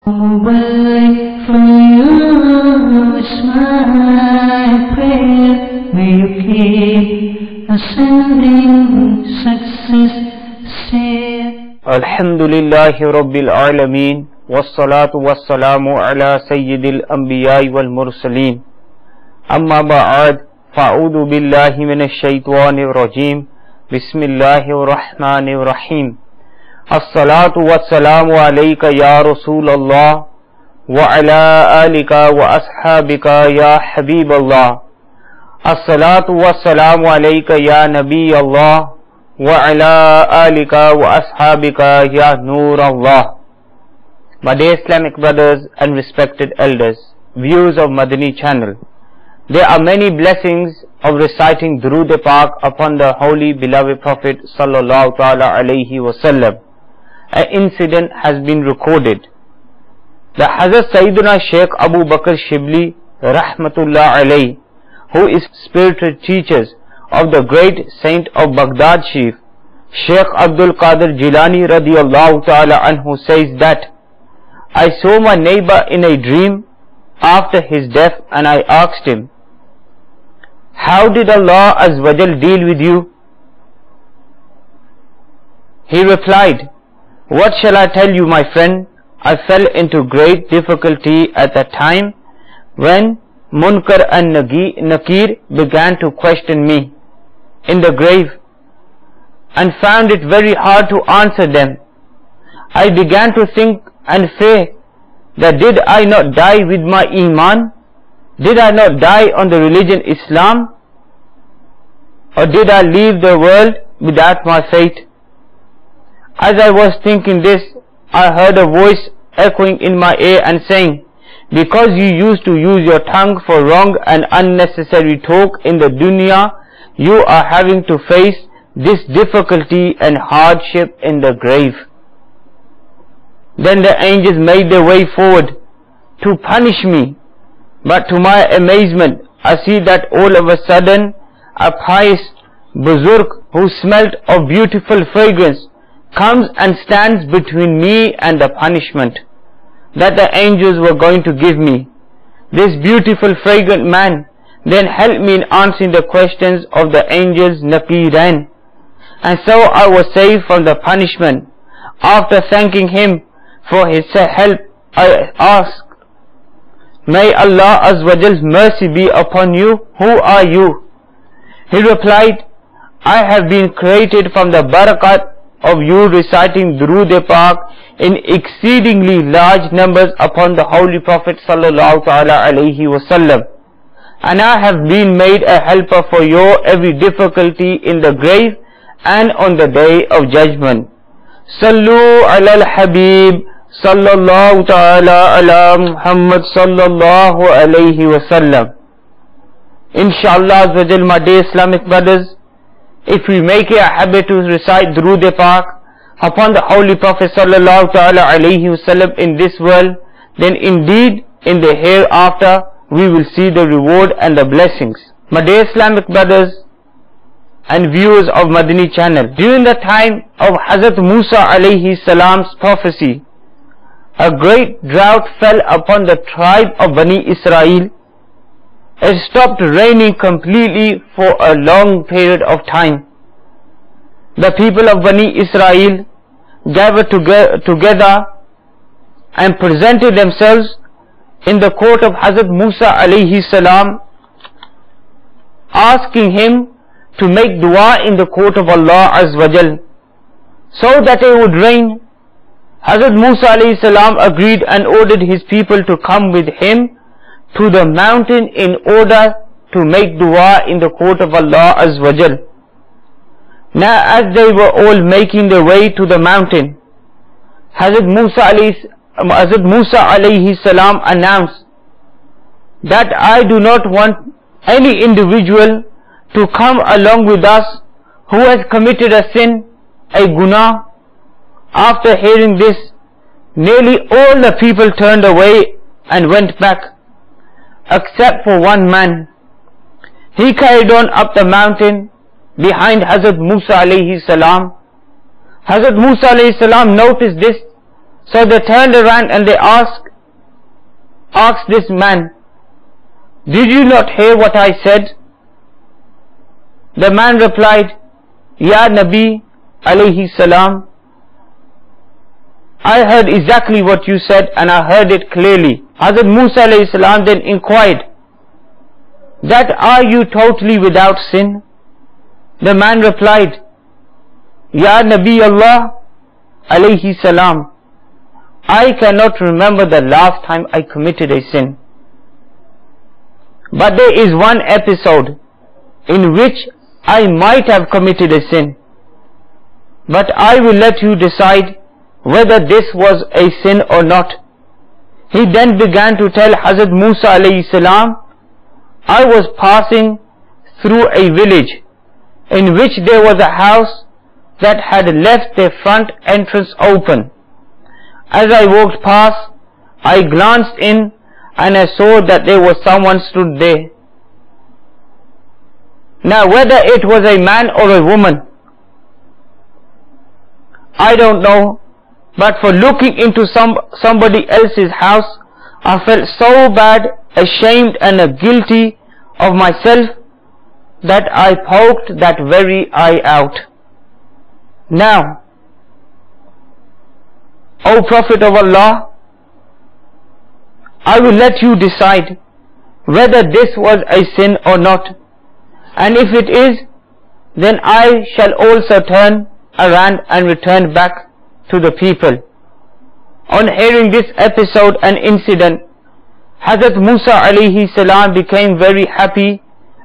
Wait for you is my prayer. May you keep ascending success. Alhamdulillahi Rabbil Alameen. Wassalatu wassalamu ala Sayyidil Anbiya'i wal Mursaleen. Amma ba'ad. Fa'udhu billahi minash shaytanir rajim. Bismillahir rahmanir rahim. As-salatu wassalamu alayka ya Rasulallah wa ala alika wa ashabika ya Habiballah. As-salatu wassalamu alayka ya Nabi Allah wa ala alika wa ashabika ya Nur Allah. My dear Islamic brothers and respected elders, viewers of Madani channel, there are many blessings of reciting Durood Pak upon the Holy Beloved Prophet Sallallahu Ta'ala Alaihi Wasallam. An incident has been recorded. The Hazrat Sayyidina Sheikh Abu Bakr Shibli Rahmatullah Alayhi, who is spiritual teachers of the great saint of Baghdad Sharif, Sheikh Abdul Qadir Jilani radiyallahu ta'ala anhu, says that I saw my neighbor in a dream after his death, and I asked him, how did Allah Azza wa Jal deal with you? He replied, what shall I tell you, my friend? I fell into great difficulty at the time when Munkar and Nakir began to question me in the grave, and found it very hard to answer them. I began to think and fear that did I not die with my Iman? Did I not die on the religion Islam? Or did I leave the world without my fate? As I was thinking this, I heard a voice echoing in my ear and saying, because you used to use your tongue for wrong and unnecessary talk in the dunya, you are having to face this difficulty and hardship in the grave. Then the angels made their way forward to punish me, but to my amazement, I see that all of a sudden a pious Buzurg who smelt of beautiful fragrance comes and stands between me and the punishment that the angels were going to give me. This beautiful fragrant man then helped me in answering the questions of the angels Naqiran, and so I was saved from the punishment. After thanking him for his help, I asked, may Allah Azza wa Jal's mercy be upon you. Who are you? He replied, I have been created from the barakat of you reciting Durood Pak in exceedingly large numbers upon the Holy Prophet Sallallahu Ta'ala Alaihi Wasallam, and I have been made a helper for your every difficulty in the grave and on the day of judgment. Sallu ala al-Habib Sallallahu Ta'ala ala Muhammad Sallallahu Alaihi Wasallam. Inshallah, my dear Islamic brothers, if we make it a habit to recite Durood Pak upon the Holy Prophet Sallallahu Ta'ala Alaihi Wasallam in this world, then indeed in the hereafter we will see the reward and the blessings. My dear Islamic brothers and viewers of Madani channel, during the time of Hazrat Musa alayhi salam's prophecy, a great drought fell upon the tribe of Bani Israel. It stopped raining completely for a long period of time. The people of Bani Israel gathered together and presented themselves in the court of Hazrat Musa alayhi salam, asking him to make dua in the court of Allah Azza wa Jal so that it would rain. Hazrat Musa alayhi salam agreed and ordered his people to come with him to the mountain in order to make dua in the court of Allah Azza wa Jal. Now as they were all making their way to the mountain, Hazrat Musa alayhi salam announced that I do not want any individual to come along with us who has committed a sin, a guna. After hearing this, nearly all the people turned away and went back, except for one man. He carried on up the mountain behind Hazrat Musa alayhi salam. Hazrat Musa alayhi salam noticed this, So they turned around and they asked this man, "Did you not hear what I said?" The man replied, "Ya Nabi alayhi salam, I heard exactly what you said and I heard it clearly." Hazrat Musa alayhi salam then inquired, "That are you totally without sin?" The man replied, "Ya Nabi Allah alayhi salam, I cannot remember the last time I committed a sin. But there is one episode in which I might have committed a sin. But I will let you decide whether this was a sin or not." He then began to tell Hazrat Musa alayhi salam, "I was passing through a village in which there was a house that had left their front entrance open. As I walked past, I glanced in and I saw that there was someone stood there. Now whether it was a man or a woman, I don't know, but for looking into somebody else's house, I felt so bad, ashamed and guilty of myself that I poked that very eye out. Now, O Prophet of Allah, I will let you decide whether this was a sin or not, and if it is, then I shall also turn around and return back to the people." On hearing this episode and incident, Hazrat Musa alayhi salam became very happy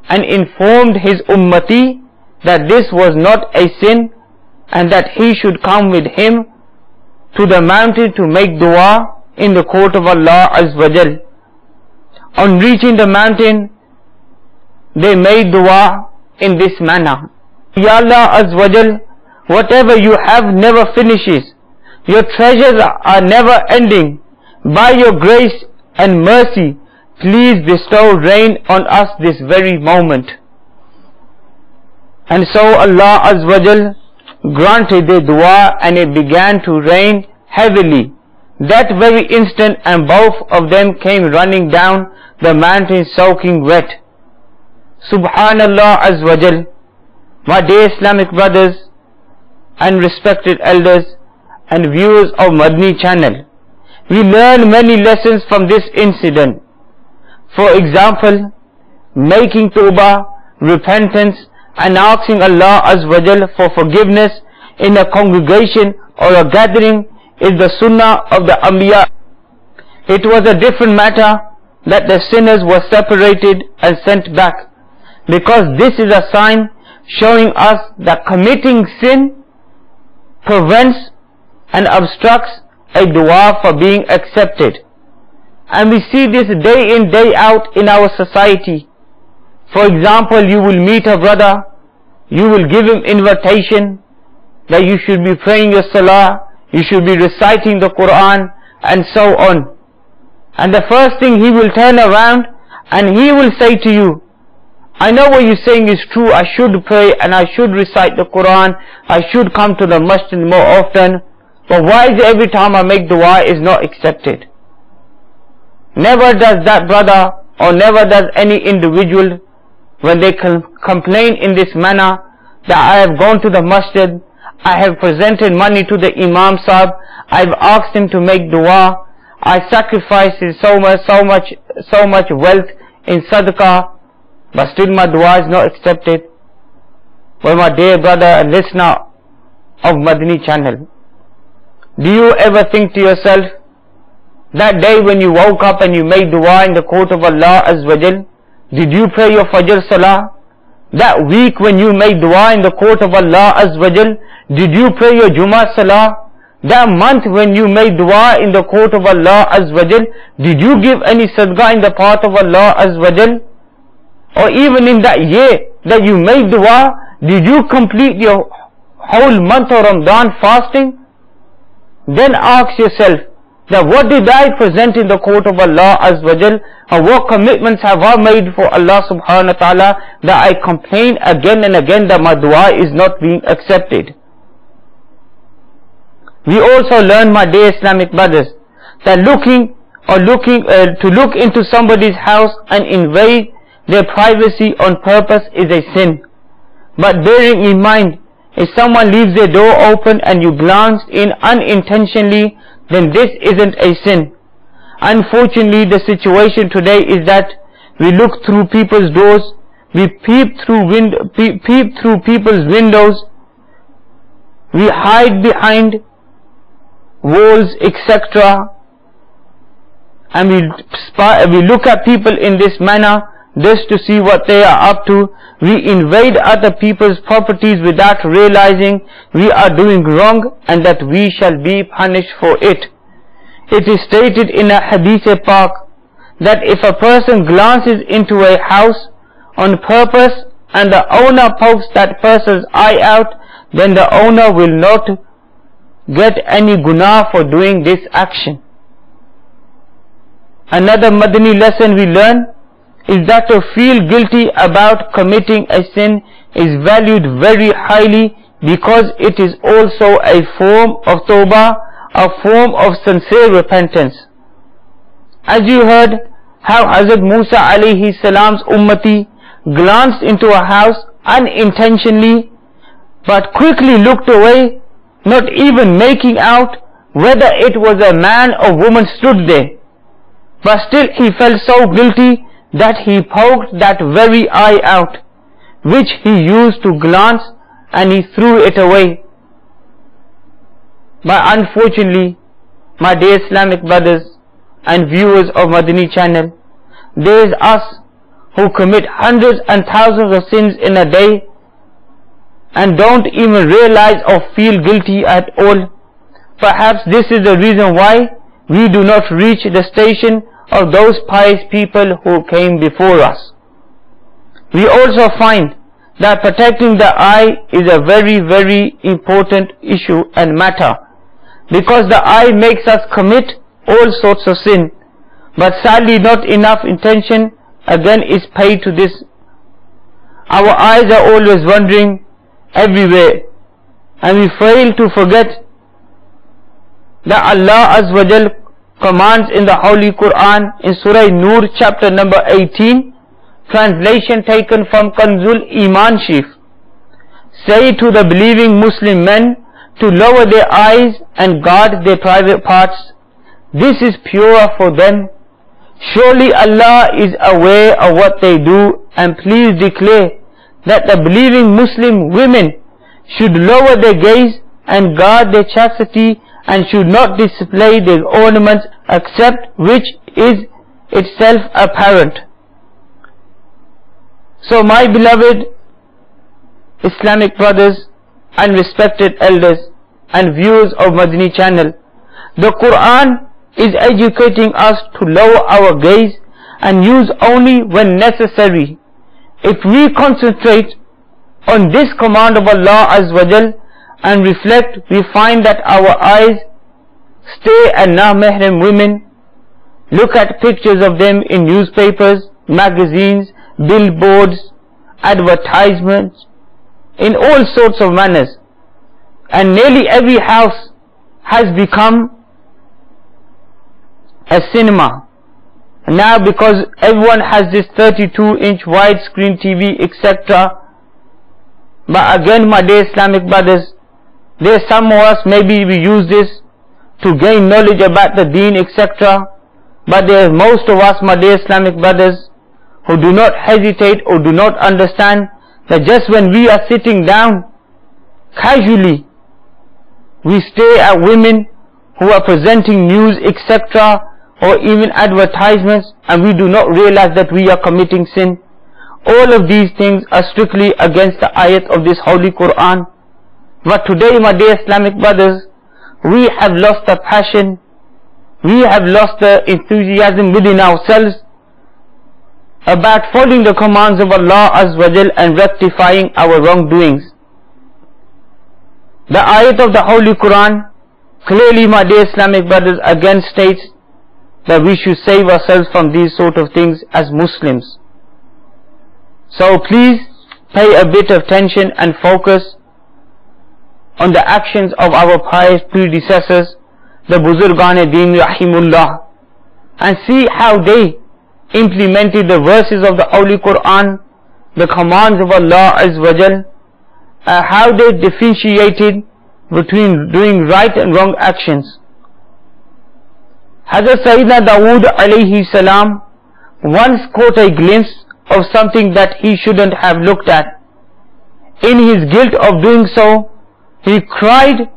and informed his ummati that this was not a sin and that he should come with him to the mountain to make dua in the court of Allah Azza wa Jal. On reaching the mountain, they made dua in this manner: "Ya Allah Azza wa Jal, whatever you have never finishes. Your treasures are never ending. By your grace and mercy, please bestow rain on us this very moment." And so Allah Azza wa Jal granted their dua and it began to rain heavily that very instant, and both of them came running down the mountain soaking wet. Subhanallah Azza wa Jal. My dear Islamic brothers and respected elders and viewers of Madani channel, we learn many lessons from this incident. For example, making tawbah, repentance and asking Allah Azza wa Jal for forgiveness in a congregation or a gathering is the sunnah of the Anbiya. It was a different matter that the sinners were separated and sent back, because this is a sign showing us that committing sin prevents and obstructs a dua for being accepted. And we see this day in, day out in our society. For example, you will meet a brother, you will give him invitation that you should be praying your salah, you should be reciting the Quran and so on. And the first thing he will turn around and he will say to you, "I know what you're saying is true, I should pray and I should recite the Quran, I should come to the masjid more often, but why is it every time I make dua is not accepted?" Never does that brother or never does any individual, when they complain in this manner, that I have gone to the masjid, I have presented money to the Imam Sahib, I've asked him to make dua, I sacrificed so much wealth in sadaqah, but still my dua is not accepted. Well, my dear brother and listener of Madani channel, do you ever think to yourself, that day when you woke up and you made dua in the court of Allah Azza wa Jal, did you pray your Fajr Salah? That week when you made dua in the court of Allah Azza wa Jal, did you pray your Jummah Salah? That month when you made dua in the court of Allah Azza wa Jal, did you give any sadaqah in the path of Allah Azza wa Jal? Or even in that year that you made dua, did you complete your whole month of Ramadan fasting? Then ask yourself, that what did I present in the court of Allah Azza wa Jal, and what commitments have I made for Allah subhanahu wa ta'ala, that I complain again and again that my dua is not being accepted? We also learn, my dear Islamic brothers, that to look into somebody's house and invade their privacy on purpose is a sin. But bearing in mind, if someone leaves their door open and you glance in unintentionally, then this isn't a sin. Unfortunately, the situation today is that we look through people's doors, we peep through people's windows, we hide behind walls, etc. And we look at people in this manner just to see what they are up to. We invade other people's properties without realizing we are doing wrong and that we shall be punished for it. It is stated in a hadith Pak that if a person glances into a house on purpose and the owner pokes that person's eye out, then the owner will not get any gунah for doing this action. Another Madani lesson we learn is that to feel guilty about committing a sin is valued very highly because it is also a form of tawbah, a form of sincere repentance. As you heard how Hazrat Musa alayhi salam's ummati glanced into a house unintentionally but quickly looked away, not even making out whether it was a man or woman stood there. But still he felt so guilty that he poked that very eye out, which he used to glance, and he threw it away. But unfortunately, my dear Islamic brothers and viewers of Madani channel, there is us who commit hundreds and thousands of sins in a day and don't even realize or feel guilty at all. Perhaps this is the reason why we do not reach the station of those pious people who came before us. We also find that protecting the eye is a very, very important issue and matter, because the eye makes us commit all sorts of sin, but sadly not enough attention again is paid to this. Our eyes are always wandering everywhere, and we fail to forget that Allah Azza wa Jal commands in the Holy Quran in Surah Nur chapter number 18, translation taken from Kanzul Iman Sharif, say to the believing Muslim men to lower their eyes and guard their private parts. This is pure for them. Surely Allah is aware of what they do, and please declare that the believing Muslim women should lower their gaze and guard their chastity and should not display their ornaments except which is itself apparent. So my beloved Islamic brothers and respected elders and viewers of Madani channel, the Quran is educating us to lower our gaze and use only when necessary. If we concentrate on this command of Allah Azza wa Jal and reflect, we find that our eyes stay at non-mahram women, look at pictures of them in newspapers, magazines, billboards, advertisements, in all sorts of manners, and nearly every house has become a cinema now, because everyone has this 32-inch widescreen TV, etc. But again, my dear Islamic brothers, there are some of us, maybe we use this to gain knowledge about the deen, etc. But there are most of us, my dear Islamic brothers, who do not hesitate or do not understand that just when we are sitting down casually, we stare at women who are presenting news, etc., or even advertisements, and we do not realize that we are committing sin. All of these things are strictly against the ayat of this Holy Quran. But today, my dear Islamic brothers, we have lost the passion, we have lost the enthusiasm within ourselves about following the commands of Allah Azza wa Jal and rectifying our wrongdoings. The ayat of the Holy Quran clearly, my dear Islamic brothers, again states that we should save ourselves from these sort of things as Muslims. So please pay a bit of attention and focus on the actions of our pious predecessors, the Buzurgan-e-Deen Rahimullah, and see how they implemented the verses of the Holy Quran, the commands of Allah Azza wa Jal, how they differentiated between doing right and wrong actions. Hazrat Sayyidina Dawood alayhi salam once caught a glimpse of something that he shouldn't have looked at. In his guilt of doing so, he cried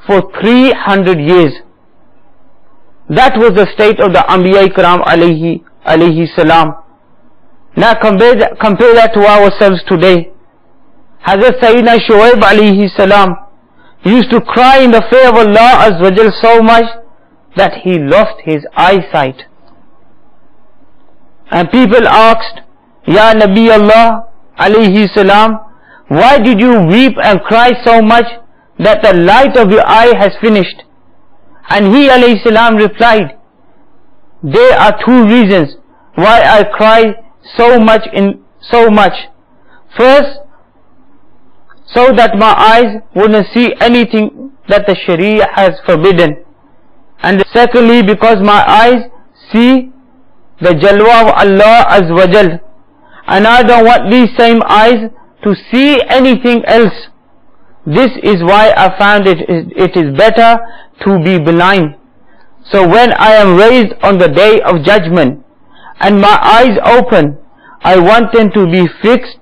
for 300 years. That was the state of the Anbiya Ikram alayhi salam. Now compare that to ourselves today. Hazrat Sayyidina Shuaib alayhi salam used to cry in the fear of Allah Azza wa Jal so much that he lost his eyesight. And people asked, Ya Nabi Allah alayhi salam, why did you weep and cry so much that the light of your eye has finished? And he alayhi salam replied, there are two reasons why I cry so much. First, so that my eyes wouldn't see anything that the Sharia has forbidden. And secondly, because my eyes see the Jalwa of Allah Azza wa Jal, and I don't want these same eyes to see anything else. This is why I found it is better to be blind. So when I am raised on the day of judgment and my eyes open, I want them to be fixed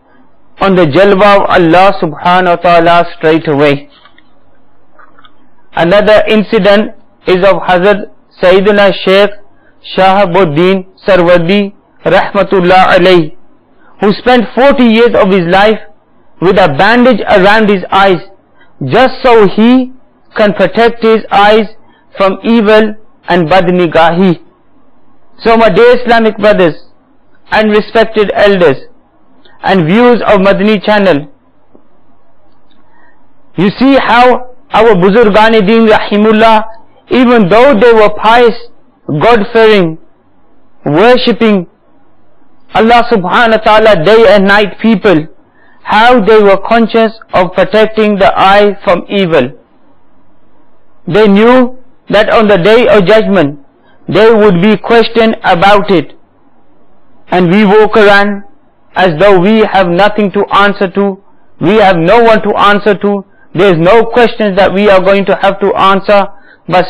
on the Jalwa of Allah subhanahu wa ta'ala straight away. Another incident is of Hazrat Sayyidina Shaykh Shahabuddin Sarwadi Rahmatullah alayhi, who spent 40 years of his life with a bandage around his eyes, just so he can protect his eyes from evil and badnigahi. So my dear Islamic brothers and respected elders and viewers of Madani channel, you see how our Buzurgan-e-Deen Rahimullah, even though they were pious, God-fearing, worshipping Allah subhanahu wa ta'ala day and night people, how they were conscious of protecting the eye from evil. They knew that on the day of judgment they would be questioned about it, and we walk around as though we have nothing to answer to, we have no one to answer to, there is no questions that we are going to have to answer, but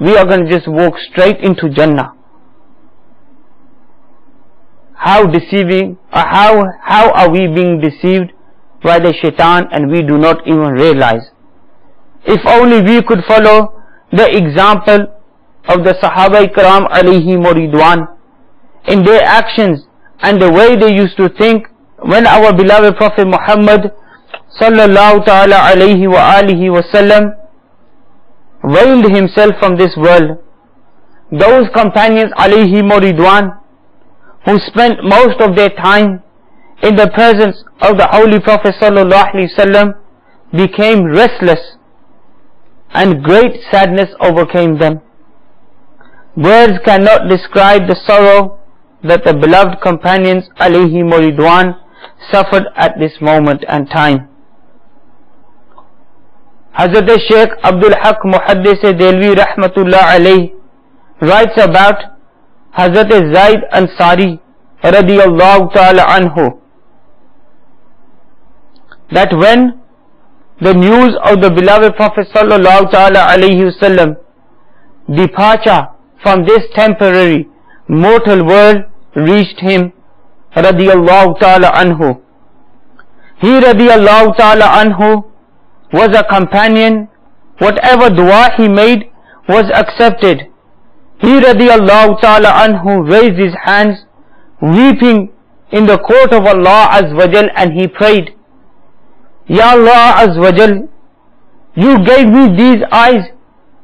we are going to just walk straight into Jannah. How deceiving, or how are we being deceived by the shaitan and we do not even realize? If only we could follow the example of the Sahaba Ikram alayhim ridwan in their actions and the way they used to think when our beloved Prophet Muhammad sallallahu ta'ala alayhi wa alihi wasallam veiled himself from this world. Those companions alayhim ridwan who spent most of their time in the presence of the Holy Prophet sallallahu alaihi wasallam became restless and great sadness overcame them. Words cannot describe the sorrow that the beloved companions alayhi ridwan suffered at this moment and time. Hazrat Shaykh Abdul Haq Muhaddis Delvi Rahmatullah alayhi writes about Hazrat Zaid Ansari radiyallahu ta'ala anhu, that when the news of the beloved Prophet sallallahu ta'ala alayhi wasallam departure from this temporary mortal world reached him radiyallahu ta'ala anhu, he radiyallahu ta'ala anhu was a companion. Whatever dua he made was accepted. He radiyallahu ta'ala anhu raised his hands weeping in the court of Allah Azza wa Jal, and he prayed, Ya Allah Azza wa Jal, you gave me these eyes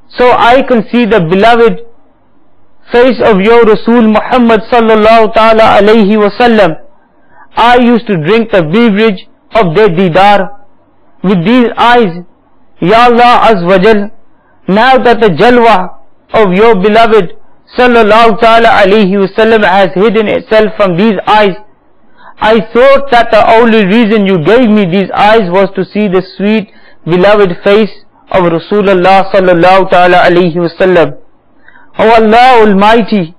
so I can see the beloved face of your Rasul Muhammad sallallahu ta'ala alayhi wasallam. I used to drink the beverage of their didar with these eyes. Ya Allah Azza wa Jal, now that the jalwa of your beloved sallallahu ta'ala alayhi wasallam has hidden itself from these eyes, I thought that the only reason you gave me these eyes was to see the sweet beloved face of Rasulullah sallallahu ta'ala alayhi wasallam. O Allah Almighty,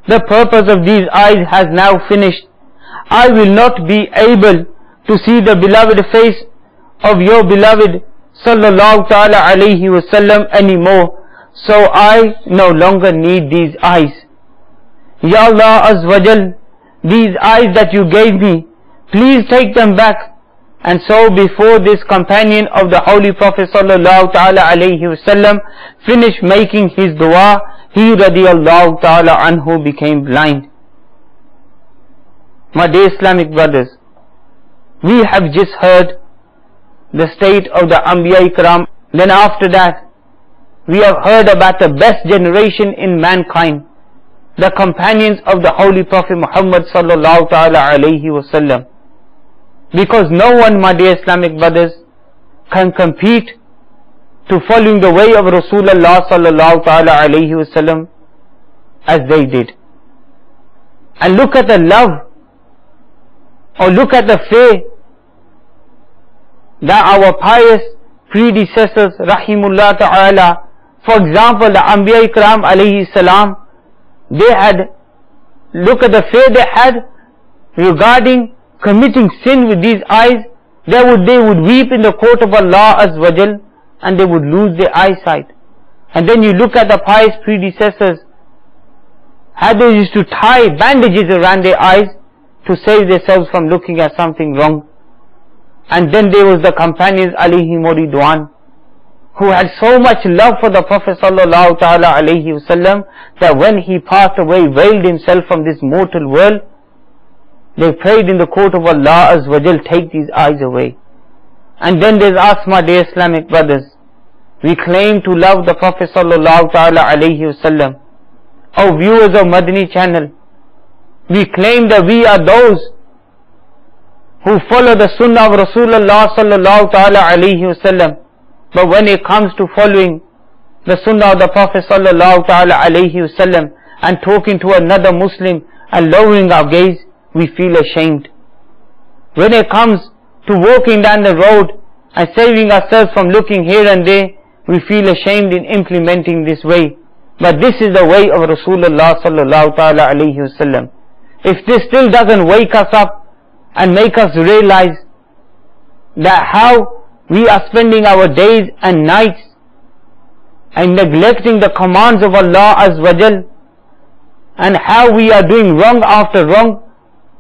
the purpose of these eyes has now finished. I will not be able to see the beloved face of your beloved sallallahu ta'ala alayhi wasallam anymore, so I no longer need these eyes. Ya Allah Azza wa Jal, these eyes that you gave me, please take them back. And so before this companion of the Holy Prophet sallallahu ta'ala alayhi wasallam finished making his dua, he radiyallahu ta'ala anhu became blind. My dear Islamic brothers, we have just heard the state of the Anbiya Ikram. Then after that, we have heard about the best generation in mankind, the companions of the Holy Prophet Muhammad sallallahu ta'ala alayhi wasallam. Because no one, my dear Islamic brothers, can compete to following the way of Rasulullah sallallahu ta'ala alayhi wasallam as they did. And look at the love, or look at the faith that our pious predecessors rahimullah ta'ala, for example the Anbiya Ikram alayhi salam, they had, look at the faith they had regarding committing sin with these eyes. They would weep in the court of Allah Azza wa Jal, and they would lose their eyesight. And then you look at the pious predecessors, how they used to tie bandages around their eyes to save themselves from looking at something wrong. And then there was the companions alayhi ridwan, who had so much love for the Prophet sallallahu ta'ala alayhi wasallam that when he passed away, veiled himself from this mortal world, they prayed in the court of Allah Azza wa Jal, take these eyes away. And then there's us, my dear Islamic brothers. We claim to love the Prophet sallallahu ta'ala alayhi wasallam. O viewers of Madani channel, we claim that we are those who follow the sunnah of Rasulullah sallallahu ta'ala alayhi wasallam. But when it comes to following the sunnah of the Prophet sallallahu ta'ala alayhi wasallam and talking to another Muslim and lowering our gaze, we feel ashamed. When it comes to walking down the road and saving ourselves from looking here and there, we feel ashamed in implementing this way. But this is the way of Rasulullah sallallahu ta'ala alayhi wasallam. If this still doesn't wake us up and make us realize that how we are spending our days and nights and neglecting the commands of Allah Azza wa Jal, and how we are doing wrong after wrong,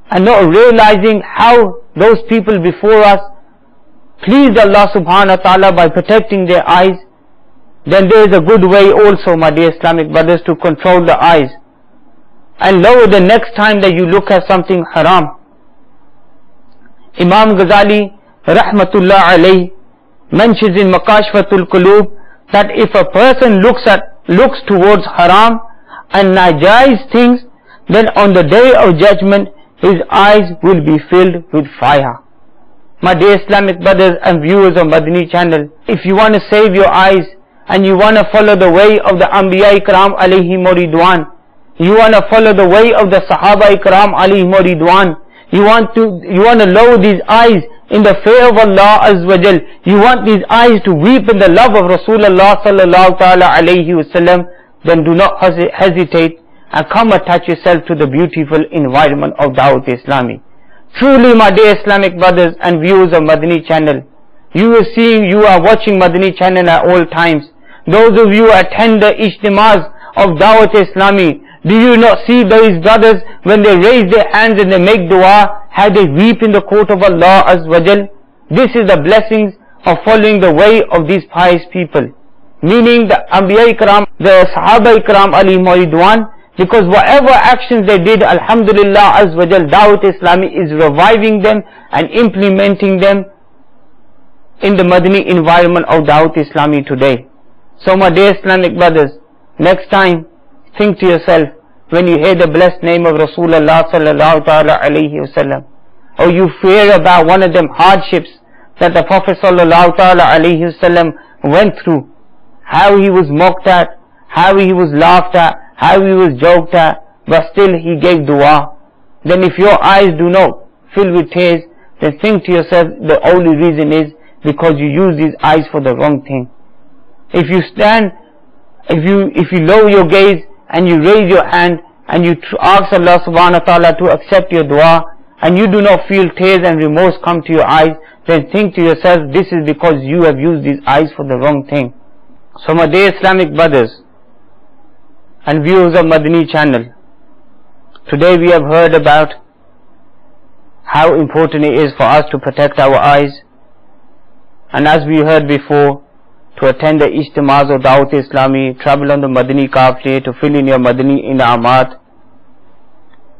and not realizing how those people before us pleased Allah subhanahu wa ta'ala by protecting their eyes, then there is a good way also, my dear Islamic brothers, to control the eyes and lower the next time that you look at something haram. Imam Ghazali rahmatullah alayhi mentions in Makashfatul Qulub that if a person looks towards haram and najaiz things, then on the day of judgment his eyes will be filled with fire. My dear Islamic brothers and viewers of Madani channel, if you want to save your eyes and you want to follow the way of the Anbiya Ikram alayhi ridwan, you want to follow the way of the Sahaba Ikram alayhi ridwan, you want to lower these eyes in the fear of Allah Azza wa Jal, you want these eyes to weep in the love of Rasulullah sallallahu ta'ala alayhi wasallam, then do not hesitate and come attach yourself to the beautiful environment of Dawat Islami. Truly, my dear Islamic brothers and viewers of Madani channel, you are watching Madani channel at all times. Those of you who attend the Ijtimas of Dawat Islami, do you not see those brothers when they raise their hands and they make dua, how they weep in the court of Allah Azza wa Jal? This is the blessings of following the way of these pious people, meaning the Anbiya Ikram, the Sahaba Ikram alayhim ridwan, because whatever actions they did, alhamdulillah Azza wa Jal, Dawat Islami is reviving them and implementing them in the Madani environment of Dawat Islami today. So my dear Islamic brothers, next time think to yourself, when you hear the blessed name of Rasulullah sallallahu ta'ala alayhi wasallam, or you fear about one of them hardships that the Prophet sallallahu ta'ala alayhi wasallam went through, how he was mocked at, how he was laughed at, how he was joked at, but still he gave dua, then if your eyes do not fill with tears, then think to yourself, the only reason is because you use these eyes for the wrong thing. If you stand, if you lower your gaze and you raise your hand and you ask Allah subhanahu wa ta'ala to accept your dua, and you do not feel tears and remorse come to your eyes, then think to yourself, this is because you have used these eyes for the wrong thing. So my dear Islamic brothers and viewers of Madani channel, today we have heard about how important it is for us to protect our eyes, and as we heard before, to attend the Ijtimas of Dawat Islami, travel on the Madani Qafle to fill in your Madani In'amat.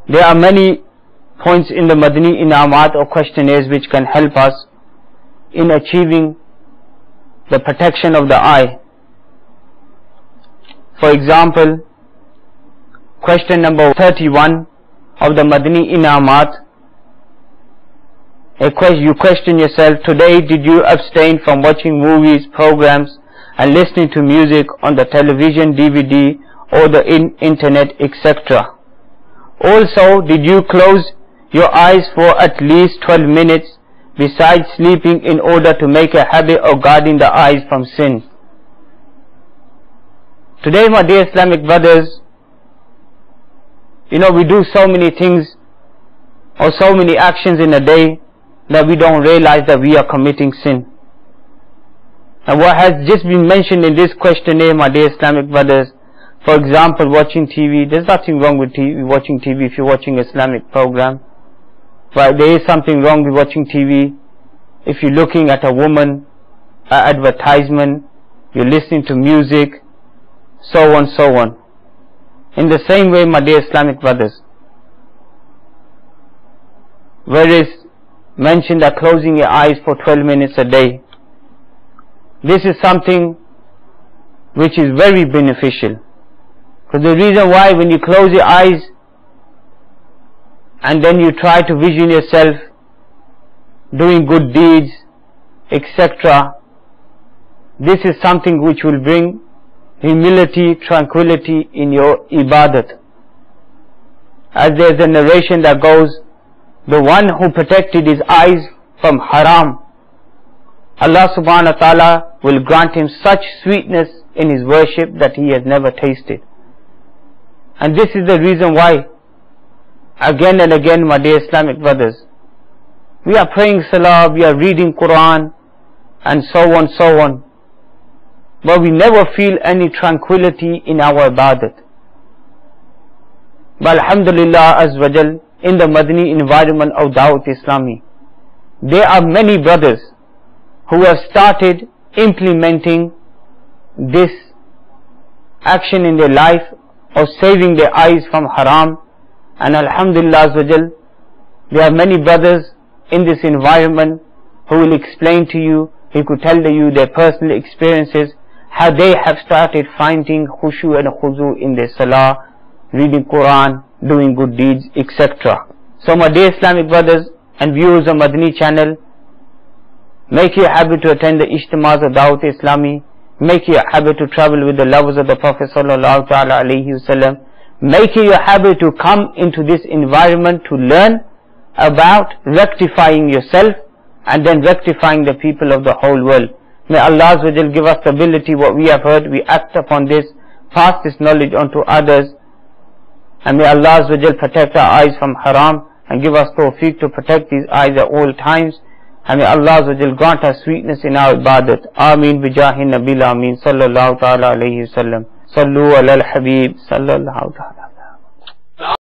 There are many points in the Madani In'amat or questionnaires which can help us in achieving the protection of the eye. For example, question number 31 of the Madani In'amat, you question yourself, today did you abstain from watching movies, programs and listening to music on the television, DVD or the internet, etc. Also, did you close your eyes for at least 12 minutes besides sleeping in order to make a habit of guarding the eyes from sin? Today, my dear Islamic brothers, we do so many things or so many actions in a day that we don't realize that we are committing sin. And what has just been mentioned in this questionnaire, my dear Islamic brothers, for example, watching TV, there's nothing wrong with watching TV if you're watching Islamic program. But there is something wrong with watching TV if you're looking at a woman, an advertisement, you're listening to music, so on, so on. In the same way, my dear Islamic brothers, where is mentioned that closing your eyes for 12 minutes a day, this is something which is very beneficial. Because the reason why, when you close your eyes and then you try to vision yourself doing good deeds, etc., this is something which will bring humility, tranquility in your ibadat. As there's a narration that goes, the one who protected his eyes from haram, Allah subhanahu wa ta'ala will grant him such sweetness in his worship that he has never tasted. And this is the reason why, again and again, my dear Islamic brothers, we are praying salah, we are reading Quran, and so on, but we never feel any tranquility in our ibadat. But alhamdulillah azza wa jal, in the Madani environment of Dawat Islami, there are many brothers who have started implementing this action in their life of saving their eyes from haram. And alhamdulillah azza wa jal, there are many brothers in this environment who will explain to you, who could tell you their personal experiences, how they have started finding khushu and khuzu in their salah, reading Quran, doing good deeds, etc. So my dear Islamic brothers and viewers of Madani channel, make it a habit to attend the Ijtimas of Dawat Islami, make it a habit to travel with the lovers of the Prophet sallallahu ta'ala alayhi wasallam, make it a habit to come into this environment to learn about rectifying yourself and then rectifying the people of the whole world. May Allah Azza wa Jal give us the ability, what we have heard, we act upon this, pass this knowledge on to others, and may Allah Azza wa Jal protect our eyes from haram and give us tawfiq to protect these eyes at all times, and may Allah Azza wa Jal grant us sweetness in our ibadat. Ameen bijahi nabil ameen sallallahu ta'ala alayhi wa sallam. Sallu ala al-habib sallallahu ta'ala.